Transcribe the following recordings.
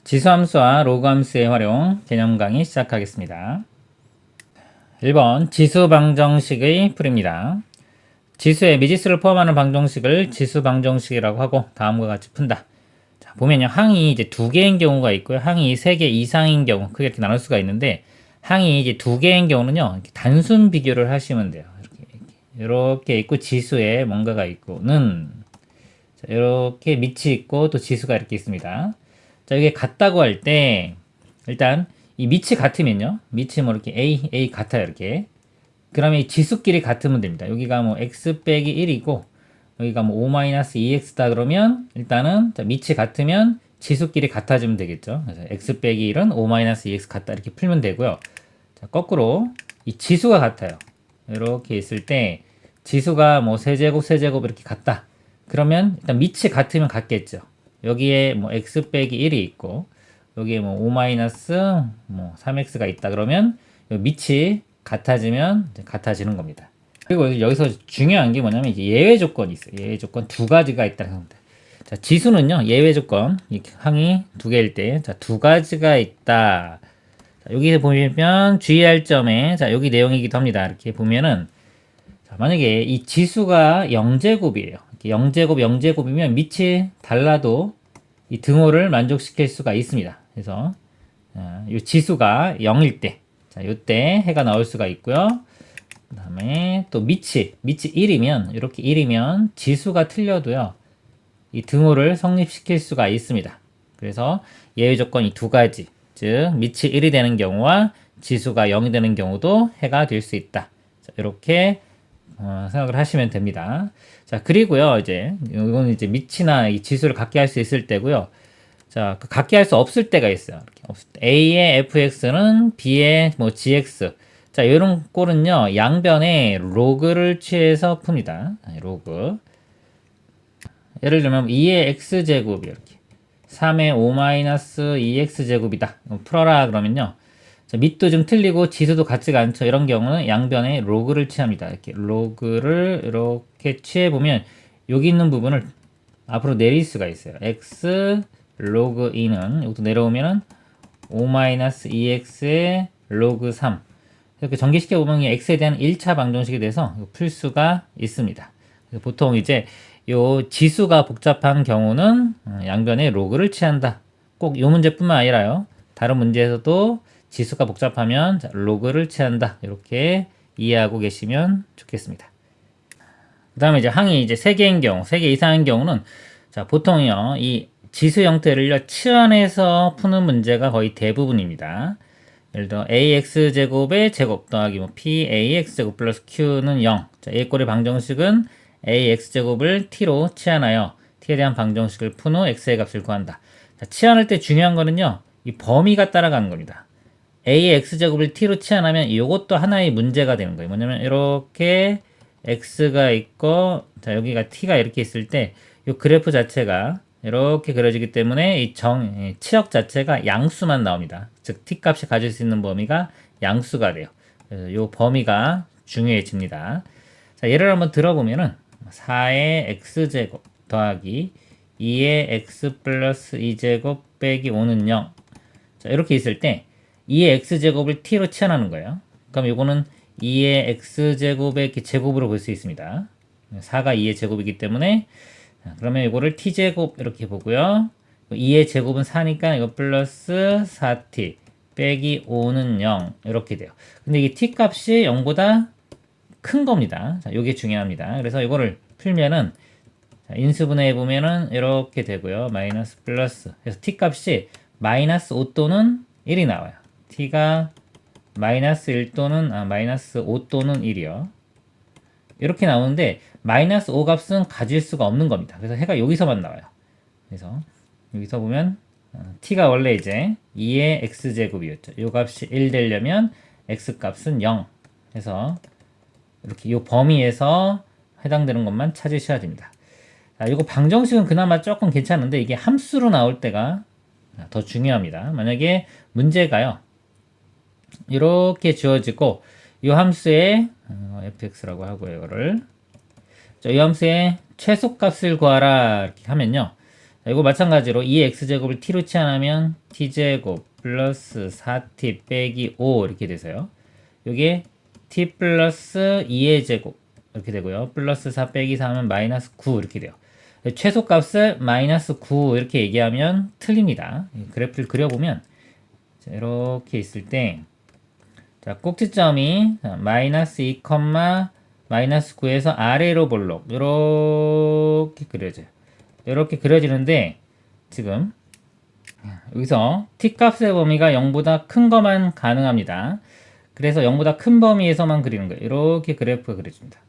지수함수와 로그함수의 활용 개념 강의 시작하겠습니다. 1번 지수 방정식의 풀이입니다. 지수에 미지수를 포함하는 방정식을 지수 방정식이라고 하고 다음과 같이 푼다. 자, 보면요. 항이 이제 두 개인 경우가 있고요. 항이 세 개 이상인 경우 크게 이렇게 나눌 수가 있는데 항이 이제 두 개인 경우는요. 이렇게 단순 비교를 하시면 돼요. 이렇게 있고 지수에 뭔가가 있고는 자, 이렇게 밑이 있고 또 지수가 이렇게 있습니다. 자, 이게 같다고 할 때, 일단, 이 밑이 같으면요. 밑이 뭐 이렇게 A 같아요, 이렇게. 그러면 이 지수끼리 같으면 됩니다. 여기가 뭐 x 빼기 1이고, 여기가 뭐 5-2x다 그러면, 일단은, 자, 밑이 같으면 지수끼리 같아지면 되겠죠. 그래서 x 빼기 1은 5-2x 같다. 이렇게 풀면 되고요. 자, 거꾸로, 이 지수가 같아요. 이렇게 있을 때, 지수가 뭐 세제곱 이렇게 같다. 그러면, 일단 밑이 같으면 같겠죠. 여기에 뭐 x 빼기 1이 있고 여기에 뭐 5 마이너스 뭐 3x가 있다 그러면 밑이 같아지면 같아지는 겁니다. 그리고 여기서 중요한 게 뭐냐면 이제 예외 조건이 있어요. 예외 조건 두 가지가 있다는 겁니다. 자, 지수는요 예외 조건 항이 두 개일 때 자, 두 가지가 있다. 자, 여기 보면 주의할 점에 자 여기 내용이기도 합니다. 이렇게 보면은 자, 만약에 이 지수가 0제곱이에요. 0제곱이면 밑이 달라도 이 등호를 만족시킬 수가 있습니다. 그래서 이 지수가 0일 때, 자, 요때 해가 나올 수가 있고요. 그 다음에 또 밑이 1이면 이렇게 1이면 지수가 틀려도요. 이 등호를 성립시킬 수가 있습니다. 그래서 예외 조건이 두 가지, 즉 밑이 1이 되는 경우와 지수가 0이 되는 경우도 해가 될 수 있다. 자, 이렇게 생각을 하시면 됩니다. 자, 그리고요, 이거는 이제 밑이나 이 지수를 갖게 할 수 있을 때고요. 자, 갖게 할 수 없을 때가 있어요. 없을 때. A의 fx는 B의 뭐 gx. 자, 이런 꼴은요, 양변에 로그를 취해서 풉니다. 로그. 예를 들면 2의 x제곱 이렇게. 3의 5-2x제곱이다. 풀어라 그러면요. 자, 밑도 좀 틀리고 지수도 같지가 않죠. 이런 경우는 양변에 로그를 취합니다. 이렇게 로그를 이렇게 취해보면 여기 있는 부분을 앞으로 내릴 수가 있어요. x 로그 2는 이것도 내려오면은 5-2x의 로그 3 이렇게 전개시켜보면 x에 대한 1차 방정식이 돼서 풀 수가 있습니다. 보통 이제 요 지수가 복잡한 경우는 양변에 로그를 취한다. 꼭 요 문제뿐만 아니라요. 다른 문제에서도 지수가 복잡하면 로그를 취한다. 이렇게 이해하고 계시면 좋겠습니다. 그 다음에 이제 항이 이제 3개인 경우, 3개 이상인 경우는 자, 보통요, 이 지수 형태를요, 치환해서 푸는 문제가 거의 대부분입니다. 예를 들어, ax제곱의 제곱 더하기 뭐 pax제곱 플러스 q는 0. 자, a꼴의 방정식은 ax제곱을 t로 치환하여 t에 대한 방정식을 푼 후 x의 값을 구한다. 자, 치환할 때 중요한 거는요, 이 범위가 따라가는 겁니다. a의 x제곱을 t로 치환하면 이것도 하나의 문제가 되는 거예요. 뭐냐면 이렇게 x가 있고 자 여기가 t가 이렇게 있을 때 이 그래프 자체가 이렇게 그려지기 때문에 이 치역 자체가 양수만 나옵니다. 즉 t 값이 가질 수 있는 범위가 양수가 돼요. 그래서 이 범위가 중요해집니다. 자, 예를 한번 들어보면은 4의 x제곱 더하기 2의 x 플러스 2제곱 빼기 5는 0. 자, 이렇게 있을 때 2의 x제곱을 t로 치환하는 거예요. 그럼 이거는 2의 x제곱의 제곱으로 볼 수 있습니다. 4가 2의 제곱이기 때문에 그러면 이거를 t제곱 이렇게 보고요. 2의 제곱은 4니까 이거 플러스 4t 빼기 5는 0 이렇게 돼요. 근데 이게 t 값이 0보다 큰 겁니다. 자, 이게 중요합니다. 그래서 이거를 풀면은 자, 인수분해 보면은 이렇게 되고요. 마이너스 플러스. 그래서 t 값이 마이너스 5 또는 1이 나와요. t가 마이너스 1 또는 마이너스 5 또는 1이요. 이렇게 나오는데 마이너스 5 값은 가질 수가 없는 겁니다. 그래서 해가 여기서만 나와요. 그래서 여기서 보면 t가 원래 이제 2의 x제곱이었죠. 이 값이 1 되려면 x 값은 0 해서 이렇게 이 범위에서 해당되는 것만 찾으셔야 됩니다. 자, 이거 방정식은 그나마 조금 괜찮은데 이게 함수로 나올 때가 더 중요합니다. 만약에 문제가요. 이렇게 주어지고 이 함수의 fx라고 하고요. 이거를 이 함수의 최소값을 구하라 이렇게 하면요. 자, 이거 마찬가지로 2x제곱을 t로 치환하면 t제곱 플러스 4t 빼기 5 이렇게 돼서요. 요게 t 플러스 2의 제곱 이렇게 되고요. 플러스 4 빼기 4 하면 마이너스 9 이렇게 돼요. 최소값을 마이너스 9 이렇게 얘기하면 틀립니다. 그래프를 그려보면 자, 이렇게 있을 때 자, 꼭지점이 마이너스 2, 마이너스 9에서 아래로 볼록 이렇게 그려져요. 이렇게 그려지는데 지금 여기서 t값의 범위가 0보다 큰 것만 가능합니다. 그래서 0보다 큰 범위에서만 그리는 거예요. 이렇게 그래프가 그려집니다.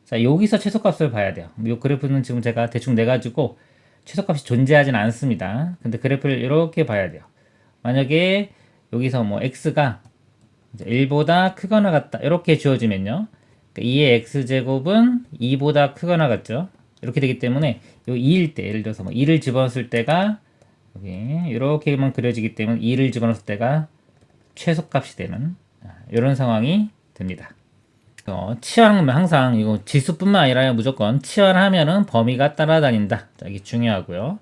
자, 여기서 최소값을 봐야 돼요. 이 그래프는 지금 제가 대충 내가지고 최소값이 존재하진 않습니다. 근데 그래프를 이렇게 봐야 돼요. 만약에 여기서 뭐 x가 1보다 크거나 같다 이렇게 주어지면요. 2의 x제곱은 2보다 크거나 같죠. 이렇게 되기 때문에 요 2일 때 예를 들어서 뭐 2를 집어넣었을 때가 여기 이렇게만 그려지기 때문에 2를 집어넣었을 때가 최소값이 되는 이런 상황이 됩니다. 치환하면 항상 이거 지수뿐만 아니라 무조건 치환하면은 범위가 따라다닌다. 자, 이게 중요하고요.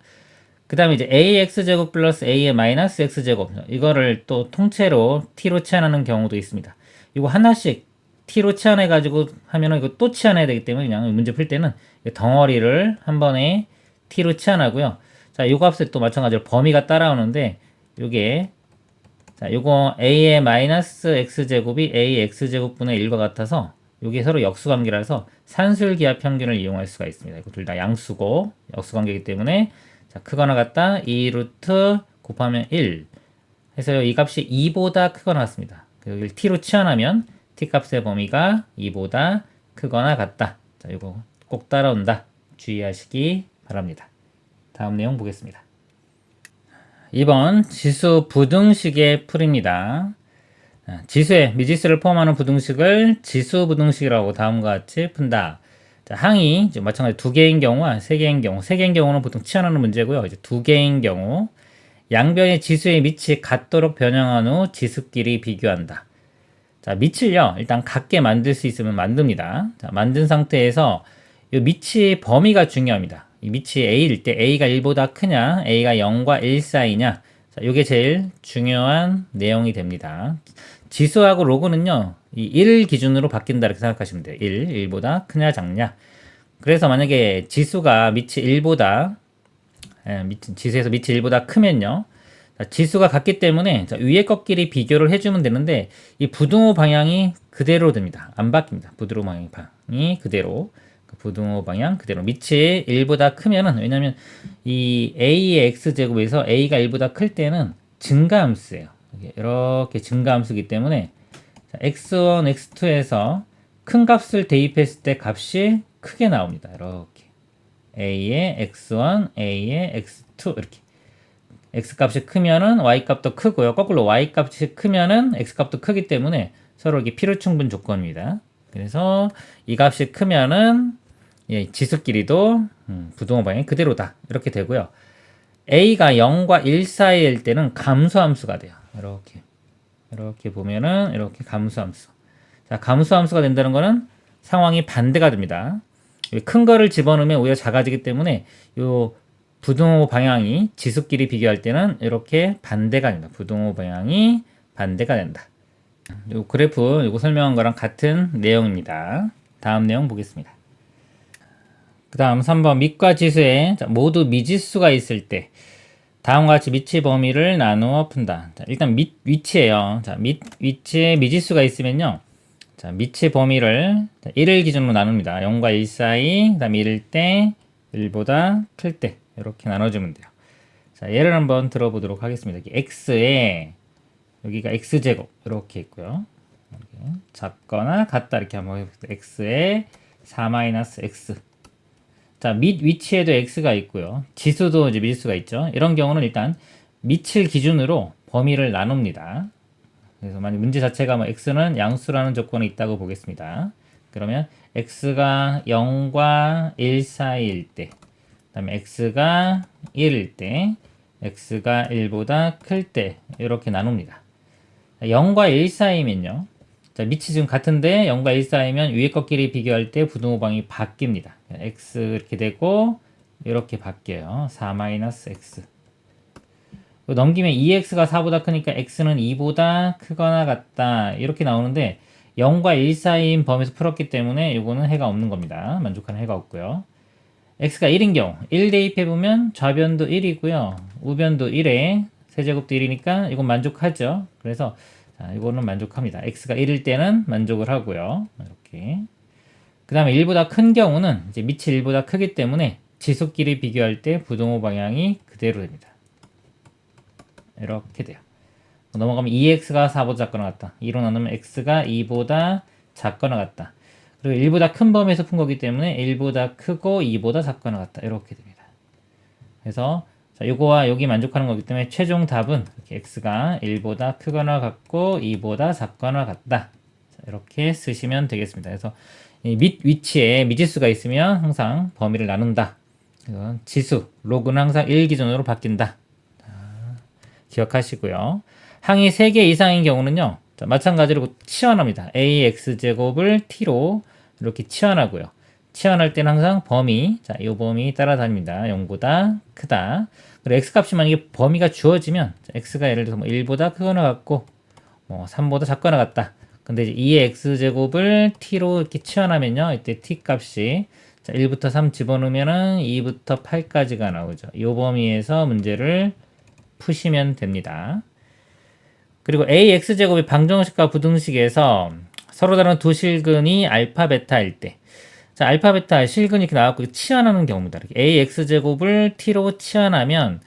그 다음에 이제 ax제곱 플러스 a의 마이너스 x제곱 이거를 또 통째로 t로 치환하는 경우도 있습니다. 이거 하나씩 t로 치환해 가지고 하면은 이거 또 치환해야 되기 때문에 그냥 문제 풀 때는 덩어리를 한 번에 t로 치환하고요. 자, 요 값에 또 마찬가지로 범위가 따라오는데 요게 자, 요거 a의 마이너스 x제곱이 a x제곱분의 1과 같아서 요게 서로 역수관계라서 산술기하 평균을 이용할 수가 있습니다. 이거 둘 다 양수고 역수관계이기 때문에 자, 크거나 같다 2루트 곱하면 1 해서 이 값이 2보다 크거나 같습니다. 여기를 t로 치환하면 t값의 범위가 2보다 크거나 같다. 자, 이거 꼭 따라온다. 주의하시기 바랍니다. 다음 내용 보겠습니다. 2번 지수 부등식의 풀입니다. 지수에 미지수를 포함하는 부등식을 지수 부등식이라고 다음과 같이 푼다. 자, 항이 마찬가지 두 개인 경우와 세 개인 경우, 세 개인 경우는 보통 치환하는 문제고요. 이제 두 개인 경우 양변의 지수의 밑이 같도록 변형한 후 지수끼리 비교한다. 자, 밑을요 일단 같게 만들 수 있으면 만듭니다. 자, 만든 상태에서 이 밑의 범위가 중요합니다. 이 밑이 a일 때 a가 1보다 크냐, a가 0과 1 사이냐. 자, 이게 제일 중요한 내용이 됩니다. 지수하고 로그는요, 이 1 기준으로 바뀐다 이렇게 생각하시면 돼요. 1보다 크냐 작냐. 그래서 만약에 지수가 밑이 1보다 지수에서 밑이 1보다 크면요. 자, 지수가 같기 때문에 자, 위에 것끼리 비교를 해주면 되는데 이 부등호 방향이 그대로 됩니다. 안 바뀝니다. 부등호 방향이 그대로. 부등호 방향 그대로. 밑이 1보다 크면은 왜냐면 이 a의 x제곱에서 a가 1보다 클 때는 증가함수예요. 이렇게 증가함수이기 때문에 자, x1, x2에서 큰 값을 대입했을 때 값이 크게 나옵니다. 이렇게 a의 x1, a의 x2 이렇게 x 값이 크면은 y 값도 크고요. 거꾸로 y 값이 크면은 x 값도 크기 때문에 서로 이게 필요충분 조건입니다. 그래서 이 값이 크면은 예, 지수끼리도 부등호 방향이 그대로다 이렇게 되고요. a가 0과 1 사이일 때는 감소함수가 돼요. 이렇게 보면은 이렇게 감소함수. 자, 감소함수가 된다는 거는 상황이 반대가 됩니다. 큰 거를 집어넣으면 오히려 작아지기 때문에 요 부등호 방향이 지수끼리 비교할 때는 이렇게 반대가 된다. 부등호 방향이 반대가 된다. 요 그래프 요거 설명한 거랑 같은 내용입니다. 다음 내용 보겠습니다. 그 다음 3번 밑과 지수에 모두 미지수가 있을 때 다음과 같이 밑의 범위를 나누어 푼다. 자, 일단 위치에요. 자, 위치에 미지수가 있으면요. 자, 밑의 범위를 1을 기준으로 나눕니다. 0과 1 사이, 그 다음 1일 때, 1보다 클 때 이렇게 나눠주면 돼요. 자, 예를 한번 들어보도록 하겠습니다. x에 여기가 x제곱 이렇게 있고요. 이렇게 작거나 같다 이렇게 한번 해보겠습니다. x에 4-x 자, 밑 위치에도 x가 있고요. 지수도 이제 미지수가 있죠. 이런 경우는 일단 밑을 기준으로 범위를 나눕니다. 그래서 만약 문제 자체가 뭐 x는 양수라는 조건이 있다고 보겠습니다. 그러면 x가 0과 1 사이일 때, 그다음에 x가 1일 때, x가 1보다 클 때 이렇게 나눕니다. 0과 1 사이면요. 자, 밑이 지금 같은데 0과 1 사이면 위에 것끼리 비교할 때 부등호 방이 바뀝니다. x 이렇게 되고 이렇게 바뀌어요. 4-x. 넘기면 2x가 4보다 크니까 x는 2보다 크거나 같다. 이렇게 나오는데 0과 1 사이인 범위에서 풀었기 때문에 이거는 해가 없는 겁니다. 만족하는 해가 없고요. x가 1인 경우 1 대입해보면 좌변도 1이고요. 우변도 1에 세제곱도 1이니까 이건 만족하죠. 그래서 자, 이거는 만족합니다. x가 1일 때는 만족을 하고요. 이렇게. 그 다음에 1보다 큰 경우는 이제 밑이 1보다 크기 때문에 지수끼리 비교할 때 부동호 방향이 그대로 됩니다. 이렇게 돼요. 넘어가면 2x가 4보다 작거나 같다. 2로 나누면 x가 2보다 작거나 같다. 그리고 1보다 큰 범위에서 푼 거기 때문에 1보다 크고 2보다 작거나 같다. 이렇게 됩니다. 그래서 자, 요거와 여기 만족하는 거기 때문에 최종 답은 이렇게 x가 1보다 크거나 같고 2보다 작거나 같다. 자, 이렇게 쓰시면 되겠습니다. 그래서 이 위치에 미지수가 있으면 항상 범위를 나눈다. 지수, 로그는 항상 1 기준으로 바뀐다. 자, 기억하시고요. 항이 3개 이상인 경우는요. 자, 마찬가지로 치환합니다. ax제곱을 t로 이렇게 치환하고요. 치환할 때는 항상 범위, 자, 이 범위 따라다닙니다. 0보다 크다. 그리고 x값이 만약에 범위가 주어지면 자, x가 예를 들어서 뭐 1보다 크거나 같고 3보다 작거나 같다. 근데 이제 2의 x제곱을 t로 이렇게 치환하면요. 이때 t 값이 자, 1부터 3 집어넣으면은 2부터 8까지가 나오죠. 이 범위에서 문제를 푸시면 됩니다. 그리고 ax제곱의 방정식과 부등식에서 서로 다른 두 실근이 알파, 베타일 때 자, 알파, 베타 실근이 이렇게 나왔고 치환하는 경우입니다. 이렇게 ax제곱을 t로 치환하면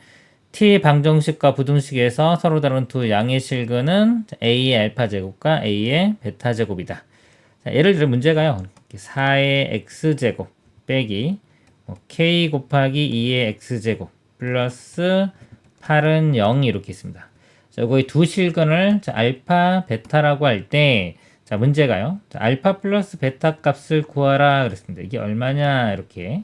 t 방정식과 부등식에서 서로 다른 두 양의 실근은 a의 알파제곱과 a의 베타제곱이다. 자, 예를 들어 문제가요. 4의 x제곱 빼기 k 곱하기 2의 x제곱 플러스 8은 0 이렇게 있습니다. 자, 요거의 두 실근을 자, 알파, 베타라고 할 때 자, 문제가요. 자, 알파 플러스 베타 값을 구하라 그랬습니다. 이게 얼마냐 이렇게.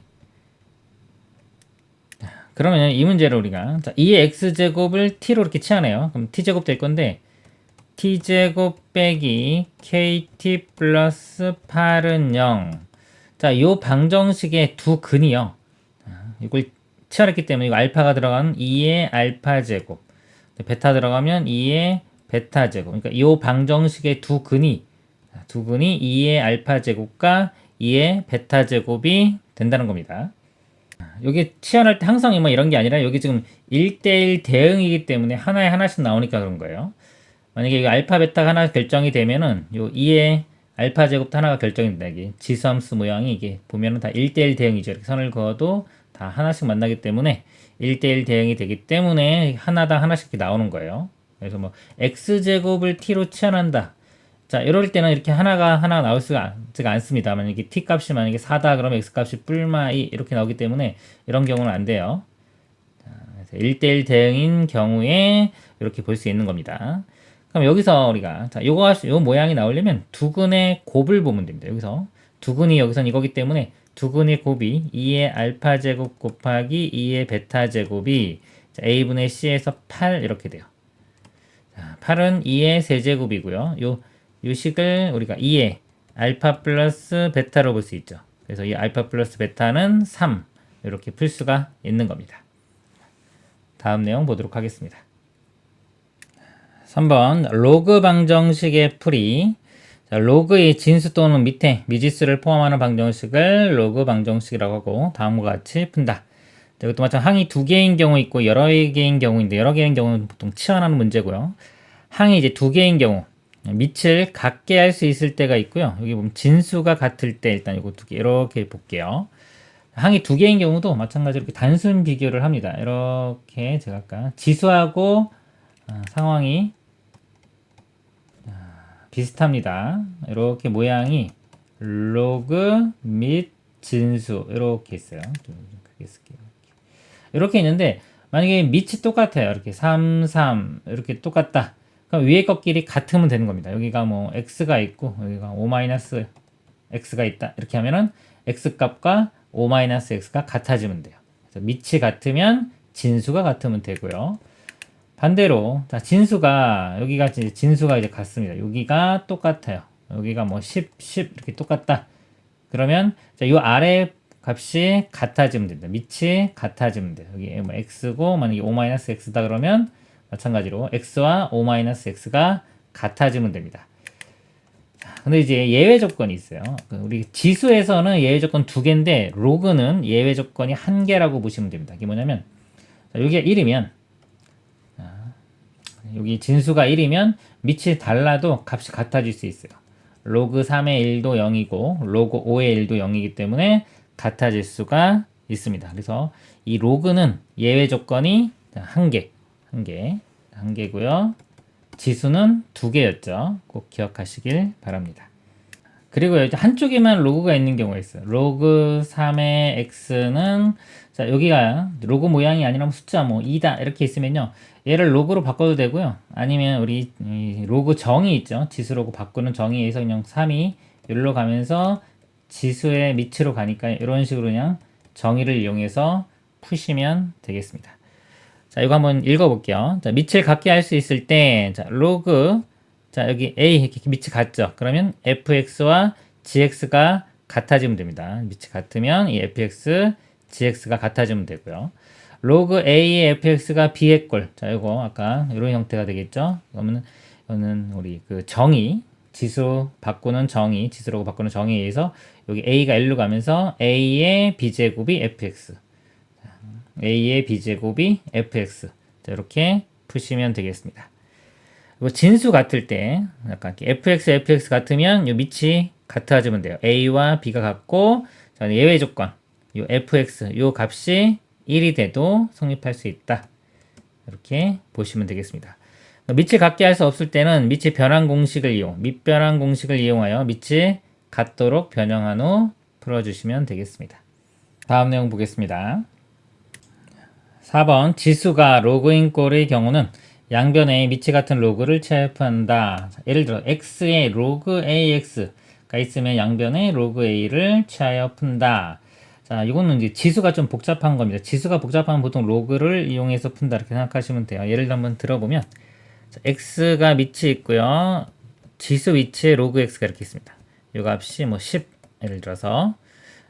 그러면 이 문제를 우리가 자, 2의 x제곱을 t로 이렇게 치환해요. 그럼 t제곱 될 건데 t제곱 빼기 kt 플러스 8은 0. 자, 요 방정식의 두 근이요. 이걸 치환했기 때문에 이거 알파가 들어가면 2의 알파제곱 베타 들어가면 2의 베타제곱. 그러니까 이 방정식의 두 근이 2의 알파제곱과 2의 베타제곱이 된다는 겁니다. 여기 치환할 때 항상 뭐 이런 게 아니라 여기 지금 1대1 대응이기 때문에 하나에 하나씩 나오니까 그런 거예요. 만약에 이거 알파, 베타가 하나 결정이 되면은 요 2의 알파제곱도 하나가 결정이 된다. 이게 지수함수 모양이 이게 보면은 다 1대1 대응이죠. 이렇게 선을 그어도 다 하나씩 만나기 때문에 1대1 대응이 되기 때문에 하나당 하나씩 나오는 거예요. 그래서 뭐 x제곱을 t로 치환한다. 자, 이럴 때는 이렇게 하나 나올 수가 않습니다. 만약에 t 값이 만약에 4다 그러면 x 값이 뿔마 2 이렇게 나오기 때문에 이런 경우는 안 돼요. 자, 그래서 1대1 대응인 경우에 이렇게 볼 수 있는 겁니다. 그럼 여기서 우리가 자, 요 모양이 나오려면 두근의 곱을 보면 됩니다. 여기서 두근이 여기선 이거기 때문에 두근의 곱이 2의 알파 제곱 곱하기 2의 베타 제곱이 a분의 c에서 8 이렇게 돼요. 자, 8은 2의 세제곱이고요. 요 식을 우리가 2의 알파 플러스 베타로 볼 수 있죠. 그래서 이 알파 플러스 베타는 3 이렇게 풀 수가 있는 겁니다. 다음 내용 보도록 하겠습니다. 3번 로그 방정식의 풀이. 자, 로그의 진수 또는 밑에 미지수를 포함하는 방정식을 로그 방정식이라고 하고 다음과 같이 푼다. 자, 이것도 마찬가지로 항이 두 개인 경우 있고 여러 개인 경우인데 여러 개인 경우는 보통 치환하는 문제고요. 항이 이제 두 개인 경우 밑을 같게 할 수 있을 때가 있고요. 여기 보면 진수가 같을 때 일단 이거 두 개 이렇게 볼게요. 항이 두 개인 경우도 마찬가지로 이렇게 단순 비교를 합니다. 이렇게 제가 아까 지수하고 상황이 비슷합니다. 이렇게 모양이 로그 및 진수 이렇게 있어요. 좀 크게 쓸게요. 이렇게 있는데 만약에 밑이 똑같아요. 이렇게 3, 3 이렇게 똑같다. 그럼 위에 것끼리 같으면 되는 겁니다. 여기가 뭐 x가 있고 여기가 5-x가 있다. 이렇게 하면은 x 값과 5-x가 같아지면 돼요. 그래서 밑이 같으면 진수가 같으면 되고요. 반대로 자, 진수가 여기가 진수가 이제 같습니다. 여기가 똑같아요. 여기가 뭐 10 이렇게 똑같다. 그러면 자, 요 아래 값이 같아지면 된다. 밑이 같아지면 돼요. 여기 뭐 x고 만약에 o-x다 그러면 마찬가지로 x와 o-x가 같아지면 됩니다. 근데 이제 예외 조건이 있어요. 우리 지수에서는 예외 조건 2개인데 로그는 예외 조건이 1개라고 보시면 됩니다. 이게 뭐냐면 여기가 1이면 여기 진수가 1이면 밑이 달라도 값이 같아질 수 있어요. 로그 3의 1도 0이고 로그 5의 1도 0이기 때문에 같아질 수가 있습니다. 그래서 이 로그는 예외 조건이 1개고요. 지수는 2개였죠. 꼭 기억하시길 바랍니다. 그리고 여기 한쪽에만 로그가 있는 경우가 있어요. 로그 3의 x는 자 여기가 로그 모양이 아니라 숫자 뭐 2다 이렇게 있으면요. 얘를 로그로 바꿔도 되고요. 아니면 우리 로그 정의 있죠. 지수 로그 바꾸는 정의에 의해서 그냥 3이 여기로 가면서 지수의 밑으로 가니까 이런 식으로 그냥 정의를 이용해서 푸시면 되겠습니다. 자, 이거 한번 읽어볼게요. 자, 밑을 같게 할 수 있을 때, 자, 로그, 자, 여기 A, 이렇게 밑이 같죠? 그러면 fx와 gx가 같아지면 됩니다. 밑이 같으면 이 fx, gx가 같아지면 되고요. 로그 A의 fx가 b의 꼴. 자, 이거 아까 이런 형태가 되겠죠? 그러면 이거는 우리 그 정의, 지수 바꾸는 정의, 지수라고 바꾸는 정의에 의해서 여기 A가 1로 가면서 A의 b제곱이 fx. a의 b제곱이 fx. 자, 이렇게 푸시면 되겠습니다. 그리고 진수 같을 때 약간 fx 같으면 요 밑이 같아지면 돼요. a와 b가 같고 자, 예외 조건 요 fx 요 값이 1이 돼도 성립할 수 있다. 이렇게 보시면 되겠습니다. 밑을 같게 할 수 없을 때는 밑의 변환 공식을 밑변환 공식을 이용하여 밑이 같도록 변형한 후 풀어주시면 되겠습니다. 다음 내용 보겠습니다. 4번 지수가 로그인 꼴의 경우는 양변에 밑이 같은 로그를 취합한다. 예를 들어 x의 로그 ax가 있으면 양변에 로그 a를 취하여 푼다. 자, 이거는 이제 지수가 좀 복잡한 겁니다. 지수가 복잡하면 보통 로그를 이용해서 푼다 이렇게 생각하시면 돼요. 예를 들어 한번 들어보면 자, x가 밑이 있고요. 지수 위치에 로그 x가 이렇게 있습니다. 이 값이 뭐 10 예를 들어서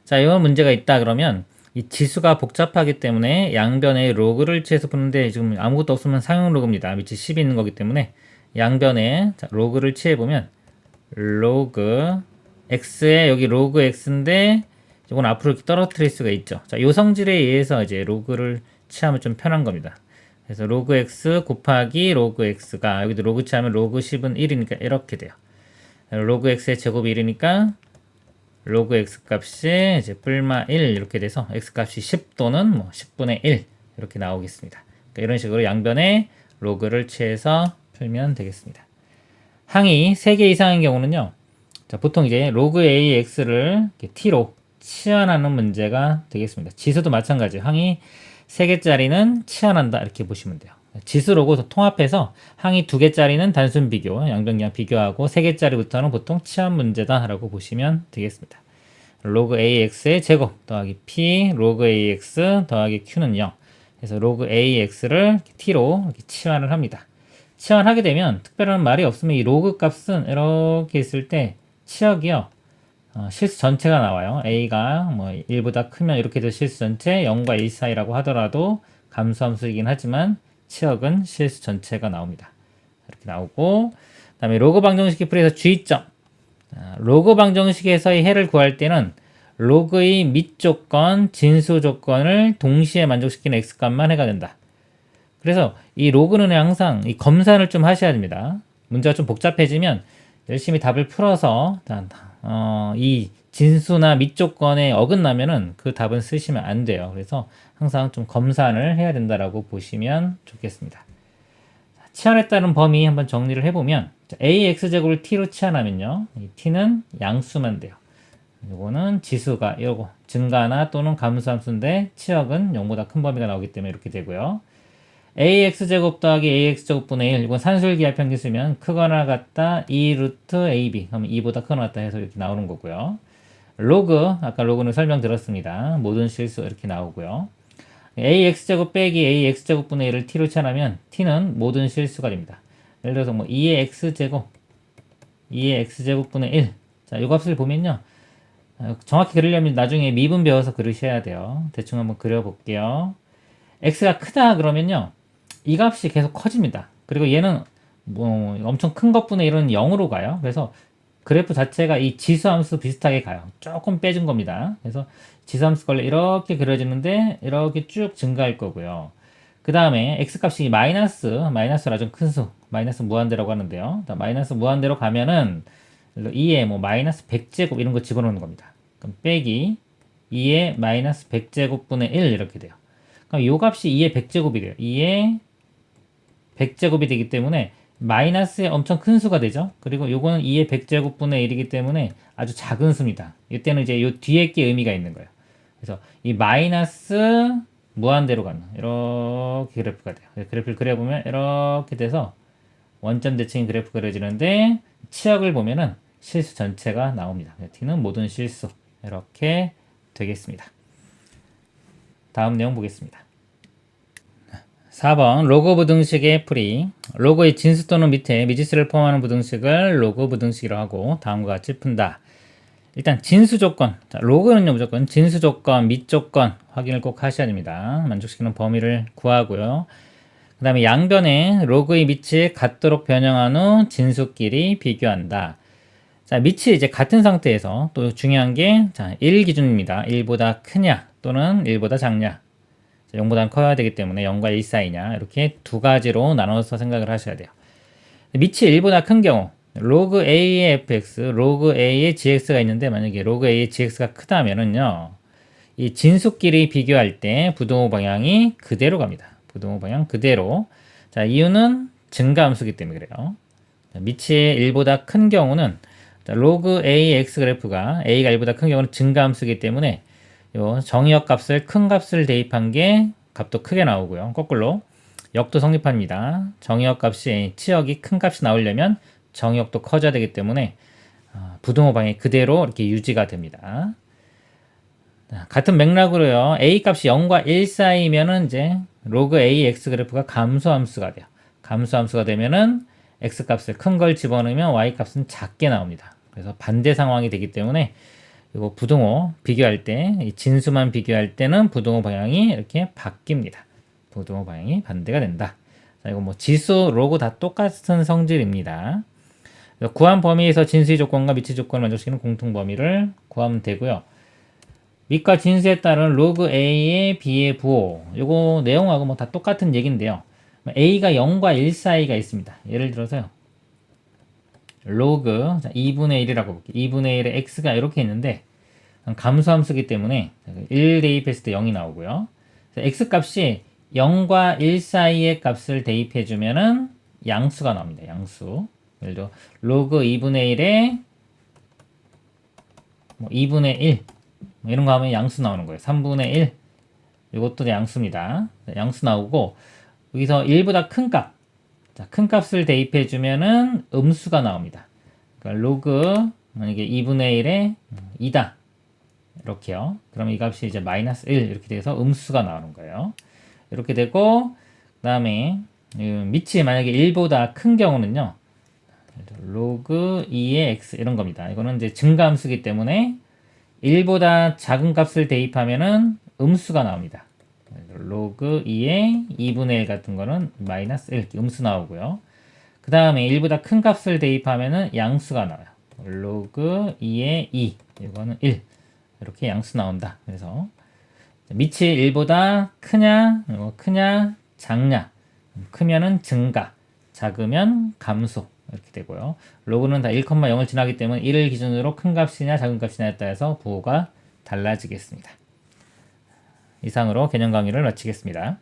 자, 이런 문제가 있다 그러면 이 지수가 복잡하기 때문에 양변에 로그를 취해서 푸는데 지금 아무것도 없으면 상용 로그입니다. 밑이 10이 있는 거기 때문에 양변에 자, 로그를 취해보면 로그 x에 여기 로그 x인데 이건 앞으로 이렇게 떨어뜨릴 수가 있죠. 자, 요 성질에 의해서 이제 로그를 취하면 좀 편한 겁니다. 그래서 로그 x 곱하기 로그 x가 여기도 로그 취하면 로그 10은 1이니까 이렇게 돼요. 로그 x의 제곱이 1이니까 로그 x 값이 이제 뿔마 1 이렇게 돼서 x 값이 10 또는 뭐 10분의 1 이렇게 나오겠습니다. 그러니까 이런 식으로 양변에 로그를 취해서 풀면 되겠습니다. 항이 3개 이상인 경우는요. 자, 보통 이제 로그 ax를 t로 치환하는 문제가 되겠습니다. 지수도 마찬가지예요. 항이 3개짜리는 치환한다 이렇게 보시면 돼요. 지수 로그 통합해서 항이 2개짜리는 단순 비교, 양변 그냥 비교하고 3개짜리부터는 보통 치환 문제다 라고 보시면 되겠습니다. 로그 ax의 제곱 더하기 p 로그 ax 더하기 q는 0. 그래서 로그 ax를 t로 이렇게 치환을 합니다. 치환하게 되면 특별한 말이 없으면 이 로그 값은 이렇게 있을 때 치역이요. 실수 전체가 나와요. a가 뭐 1보다 크면 이렇게 돼서 실수 전체 0과 1 사이라고 하더라도 감수함수이긴 하지만 치역은 실수 전체가 나옵니다. 이렇게 나오고 그 다음에 로그 방정식의 풀이에서 주의점 로그 방정식에서의 해를 구할 때는 로그의 밑 조건, 진수 조건을 동시에 만족시키는 x값만 해가 된다. 그래서 이 로그는 항상 이 검사를 좀 하셔야 됩니다. 문제가 좀 복잡해지면 열심히 답을 풀어서 이 진수나 밑 조건에 어긋나면은 그 답은 쓰시면 안 돼요. 그래서 항상 좀 검사를 해야 된다라고 보시면 좋겠습니다. 치환했다는 범위 한번 정리를 해보면 ax제곱을 t로 치환하면요. 이 t는 양수만 돼요. 요거는 지수가 요거 증가나 또는 감수함수인데 치역은 0보다 큰 범위가 나오기 때문에 이렇게 되고요. ax제곱 더하기 ax제곱분의 1 이건 산술기하 평균수면 크거나 같다 2 루트 ab 그러면 2보다 크거나 같다 해서 이렇게 나오는 거고요. 로그 아까 로그는 설명드렸습니다. 모든 실수 이렇게 나오고요. ax제곱 빼기 ax제곱분의 1을 t로 치환하면 t는 모든 실수가 됩니다. 예를 들어서 뭐 2의 x제곱분의 1 자, 이 값을 보면요. 정확히 그리려면 나중에 미분 배워서 그리셔야 돼요. 대충 한번 그려볼게요. x가 크다 그러면요. 이 값이 계속 커집니다. 그리고 얘는 뭐 엄청 큰 것분의 1은 0으로 가요. 그래서 그래프 자체가 이 지수함수 비슷하게 가요. 조금 빼준 겁니다. 그래서 지수함수 걸려 이렇게 그려지는데 이렇게 쭉 증가할 거고요. 그 다음에 x값이 마이너스라 좀 큰 수, 마이너스 무한대라고 하는데요. 마이너스 무한대로 가면은 2에 뭐 마이너스 100제곱 이런 거 집어넣는 겁니다. 그럼 빼기 2에 마이너스 100제곱분의 1 이렇게 돼요. 그럼 요 값이 2의 100제곱이 돼요. 2의 100제곱이 되기 때문에 마이너스의 엄청 큰 수가 되죠. 그리고 요거는 2의 100제곱분의 1이기 때문에 아주 작은 수입니다. 이때는 이제 요 뒤에 게 의미가 있는 거예요. 그래서 이 마이너스 무한대로 가는 이렇게 그래프가 돼요. 그래프를 그려보면 이렇게 돼서 원점 대칭 그래프 그려지는데 치역을 보면은 실수 전체가 나옵니다. t는 모든 실수 이렇게 되겠습니다. 다음 내용 보겠습니다. 4번 로그 부등식의 풀이. 로그의 진수 또는 밑에 미지수를 포함하는 부등식을 로그 부등식이라고 하고 다음과 같이 푼다. 일단 진수 조건, 자, 로그는요 무조건 진수 조건, 밑 조건 확인을 꼭 하셔야 됩니다. 만족시키는 범위를 구하고요. 그 다음에 양변에 로그의 밑이 같도록 변형한 후 진수끼리 비교한다. 자, 밑이 이제 같은 상태에서 또 중요한 게, 자, 1 기준입니다. 1보다 크냐 또는 1보다 작냐. 0보다는 커야 되기 때문에 0과 1 사이냐. 이렇게 두 가지로 나눠서 생각을 하셔야 돼요. 밑이 1보다 큰 경우, 로그 A의 fx, 로그 A의 gx가 있는데 만약에 로그 A의 gx가 크다면은요, 이 진수끼리 비교할 때 부등호 방향이 그대로 갑니다. 부등호 방향 그대로. 자, 이유는 증가함수기 때문에 그래요. 밑이 1보다 큰 경우는 자, 로그 AX 그래프가 A가 1보다 큰 경우는 증가함수기 때문에 요 정의역 값을 큰 값을 대입한 게 값도 크게 나오고요. 거꾸로 역도 성립합니다. 정의역 값이 치역이 큰 값이 나오려면 정의역도 커져야 되기 때문에 부등호 방향이 그대로 이렇게 유지가 됩니다. 같은 맥락으로요. A 값이 0과 1 사이면은 이제 로그 AX 그래프가 감소함수가 돼요. 감소함수가 되면은 X 값을 큰 걸 집어넣으면 Y 값은 작게 나옵니다. 그래서 반대 상황이 되기 때문에 이거 부등호 비교할 때, 이 진수만 비교할 때는 부등호 방향이 이렇게 바뀝니다. 부등호 방향이 반대가 된다. 자, 이거 뭐 지수, 로그 다 똑같은 성질입니다. 구한 범위에서 진수의 조건과 미치 조건을 만족시키는 공통 범위를 구하면 되고요. 밑과 진수에 따른 로그 A의 B의 부호. 요거 내용하고 뭐 다 똑같은 얘기인데요. A가 0과 1 사이가 있습니다. 예를 들어서요. 로그 2분의 1이라고 볼게요. 2분의 1에 x가 이렇게 있는데 감소함수기 때문에 1 대입했을 때 0이 나오고요. x 값이 0과 1 사이의 값을 대입해 주면은 양수가 나옵니다. 양수. 예를 들어 로그 2분의 1에 뭐 2분의 1 이런 거 하면 양수 나오는 거예요. 3분의 1 이것도 양수입니다. 양수 나오고 여기서 1보다 큰 값, 자, 큰 값을 대입해 주면은 음수가 나옵니다. 그러니까 로그 만약에 2분의 1에 2다 이렇게요. 그러면 이 값이 이제 마이너스 1 이렇게 돼서 음수가 나오는 거예요. 이렇게 되고 그 다음에 밑이 만약에 1보다 큰 경우는요. 로그 2의 x 이런 겁니다. 이거는 이제 증가함수기 때문에 1보다 작은 값을 대입하면은 음수가 나옵니다. 로그 2의 2분의 1 같은 거는 마이너스 1 음수 나오고요. 그 다음에 1보다 큰 값을 대입하면은 양수가 나와요. 로그 2의 2 이거는 1 이렇게 양수 나온다. 그래서 밑이 1보다 크냐 작냐. 크면은 증가, 작으면 감소 이렇게 되고요. 로그는 다 1,0을 지나기 때문에 1을 기준으로 큰 값이냐 작은 값이냐에 따라서 부호가 달라지겠습니다. 이상으로 개념 강의를 마치겠습니다.